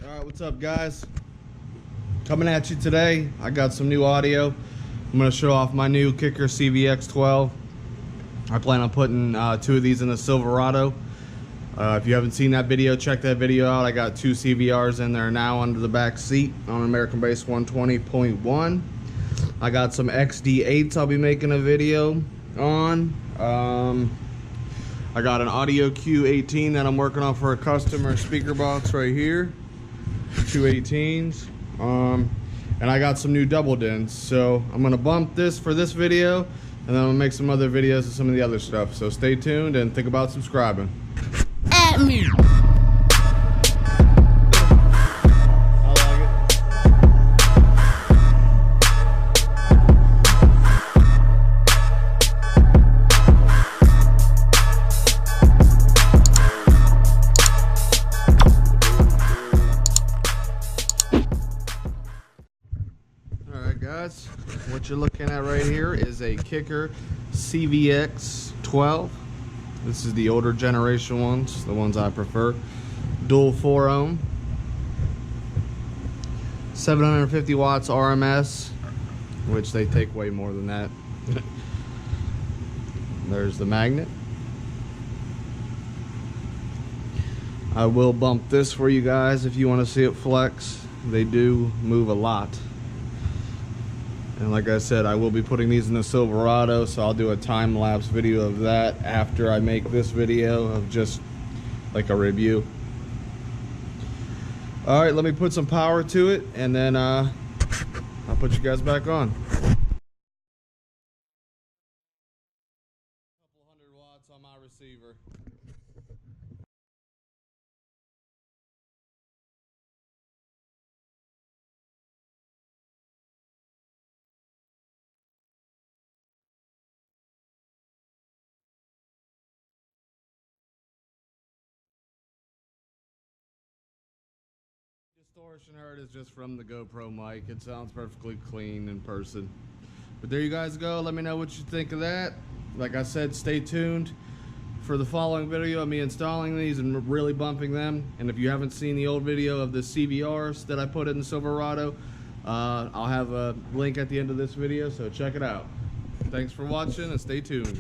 Alright, what's up guys? Coming at you today, I got some new audio. I'm going to show off my new Kicker CVX12. I plan on putting two of these in the Silverado. If you haven't seen that video, check that video out. I got two CVRs in there now under the back seat on an American Bass 120.1. I got some XD8s I'll be making a video on. I got an Audio Q18 that I'm working on for a customer speaker box right here. Two 18s. And I got some new double dins. So I'm gonna bump this for this video, and then I'm gonna make some other videos of some of the other stuff. So stay tuned and think about subscribing. At me. Guys, what you're looking at right here is a Kicker CVX12. This is the older generation ones, the ones I prefer. Dual 4 ohm, 750 watts RMS, which they take way more than that. There's the magnet. I will bump this for you guys if you want to see it flex. They do move a lot. And like I said, I will be putting these in the Silverado, so I'll do a time-lapse video of that after I make this video of just like a review. Alright, let me put some power to it, and then I'll put you guys back on. Couple hundred watts on my receiver. Distortion heard is just from the GoPro mic. It sounds perfectly clean in person. But there you guys go. Let me know what you think of that. Like I said, stay tuned for the following video of me installing these and really bumping them. And if you haven't seen the old video of the CVRs that I put in the Silverado, I'll have a link at the end of this video, so check it out. Thanks for watching and stay tuned.